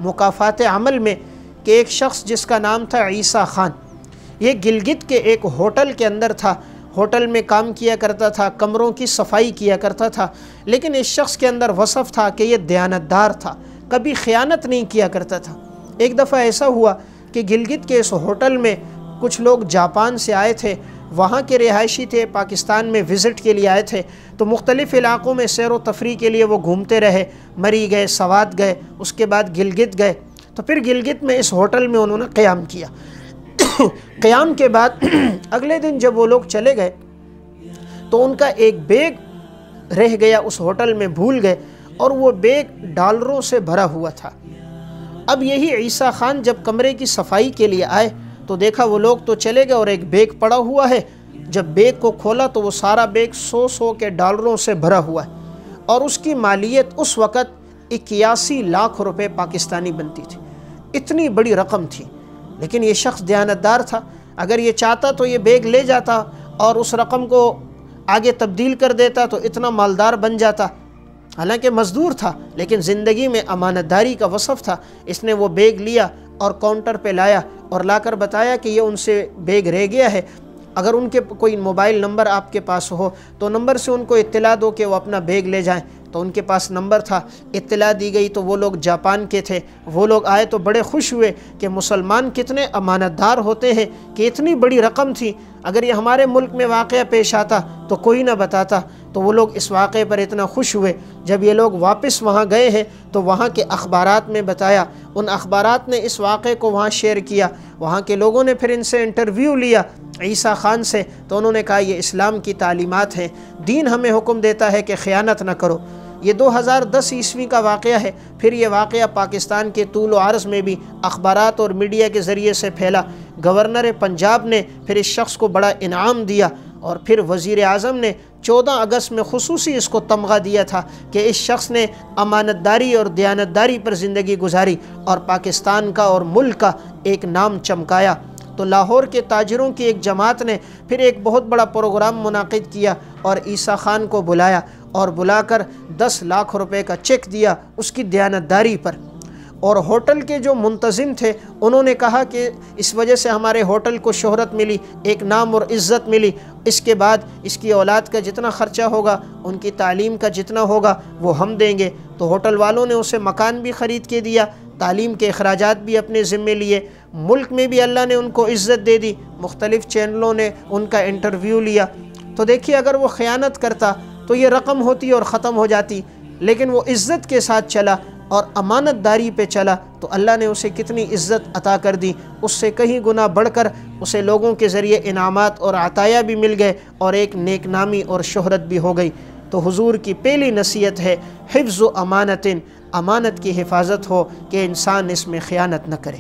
مکافات عمل میں کہ ایک شخص جس کا نام تھا عیسیٰ خان، یہ گلگت کے ایک ہوٹل کے اندر تھا، ہوٹل میں کام کیا کرتا تھا، کمروں کی صفائی کیا کرتا تھا، لیکن اس شخص کے اندر وصف تھا کہ یہ دیانتدار تھا، کبھی خیانت نہیں کیا کرتا تھا۔ ایک دفعہ ایسا ہوا کہ گلگت کے اس ہوٹل میں کچھ لوگ جاپان سے آئے تھے، وہاں کے رہائشی تھے، پاکستان میں وزٹ کے لیے آئے تھے، تو مختلف علاقوں میں سیر و تفریح کے لیے وہ گھومتے رہے، مری گئے، سوات گئے، اس کے بعد گلگت گئے، تو پھر گلگت میں اس ہوٹل میں انہوں نے قیام کیا۔ قیام کے بعد اگلے دن جب وہ لوگ چلے گئے تو ان کا ایک بیگ رہ گیا، اس ہوٹل میں بھول گئے، اور وہ بیگ ڈالروں سے بھرا ہوا تھا۔ اب یہی عیسیٰ خان جب کمرے کی صفائی کے لیے آئے تو دیکھا وہ لوگ تو چلے گئے اور ایک بیگ پڑا ہوا ہے۔ جب بیگ کو کھولا تو وہ سارا بیگ 100 کے ڈالروں سے بھرا ہوا ہے، اور اس کی مالیت اس وقت 81 لاکھ روپے پاکستانی بنتی تھی، اتنی بڑی رقم تھی۔ لیکن یہ شخص دیانتدار تھا، اگر یہ چاہتا تو یہ بیگ لے جاتا اور اس رقم کو آگے تبدیل کر دیتا تو اتنا مالدار بن جاتا۔ حالانکہ مزدور تھا لیکن زندگی میں امانتداری کا وصف تھا۔ اس نے وہ بیگ لیا اور کاؤنٹر پہ لایا اور لا کر بتایا کہ یہ ان سے بیگ رہ گیا ہے، اگر ان کے کوئی موبائل نمبر آپ کے پاس ہو تو نمبر سے ان کو اطلاع دو کہ وہ اپنا بیگ لے جائیں۔ تو ان کے پاس نمبر تھا، اطلاع دی گئی تو وہ لوگ جاپان کے تھے، وہ لوگ آئے تو بڑے خوش ہوئے کہ مسلمان کتنے امانتدار ہوتے ہیں، کہ اتنی بڑی رقم تھی، اگر یہ ہمارے ملک میں واقعہ پیش آتا تو کوئی نہ بتاتا۔ تو وہ لوگ اس واقعے پر اتنا خوش ہوئے۔ جب یہ لوگ واپس وہاں گئے ہیں تو وہاں کے اخبارات میں بتایا، ان اخبارات نے اس واقعے کو وہاں شیئر کیا، وہاں کے لوگوں نے پھر ان سے انٹرویو لیا عیسیٰ خان سے، تو انہوں نے کہا یہ اسلام کی تعلیمات ہیں، دین ہمیں حکم دیتا ہے کہ خیانت نہ کرو۔ یہ 2010 عیسوی کا واقعہ ہے۔ پھر یہ واقعہ پاکستان کے طول و عرض میں بھی اخبارات اور میڈیا کے ذریعے سے پھیلا۔ گورنر پنجاب نے پھر اس شخص کو بڑا انعام دیا، اور پھر وزیر اعظم نے 14 اگست میں خصوصی اس کو تمغہ دیا تھا کہ اس شخص نے امانتداری اور دیانتداری پر زندگی گزاری اور پاکستان کا اور ملک کا ایک نام چمکایا۔ تو لاہور کے تاجروں کی ایک جماعت نے پھر ایک بہت بڑا پروگرام منعقد کیا اور عیسیٰ خان کو بلایا، اور بلا کر 10 لاکھ روپے کا چیک دیا اس کی دیانتداری پر۔ اور ہوٹل کے جو منتظم تھے انہوں نے کہا کہ اس وجہ سے ہمارے ہوٹل کو شہرت ملی، ایک نام اور عزت ملی، اس کے بعد اس کی اولاد کا جتنا خرچہ ہوگا، ان کی تعلیم کا جتنا ہوگا وہ ہم دیں گے۔ تو ہوٹل والوں نے اسے مکان بھی خرید کے دیا، تعلیم کے اخراجات بھی اپنے ذمے لیے، ملک میں بھی اللہ نے ان کو عزت دے دی، مختلف چینلوں نے ان کا انٹرویو لیا۔ تو دیکھیے اگر وہ خیانت کرتا تو یہ رقم ہوتی اور ختم ہو جاتی، لیکن وہ عزت کے ساتھ چلا اور امانت داری پہ چلا تو اللہ نے اسے کتنی عزت عطا کر دی، اس سے کہیں گنا بڑھ کر اسے لوگوں کے ذریعے انعامات اور عطایا بھی مل گئے اور ایک نیک نامی اور شہرت بھی ہو گئی۔ تو حضور کی پہلی نصیحت ہے حفظ و امانت، امانت کی حفاظت ہو کہ انسان اس میں خیانت نہ کرے۔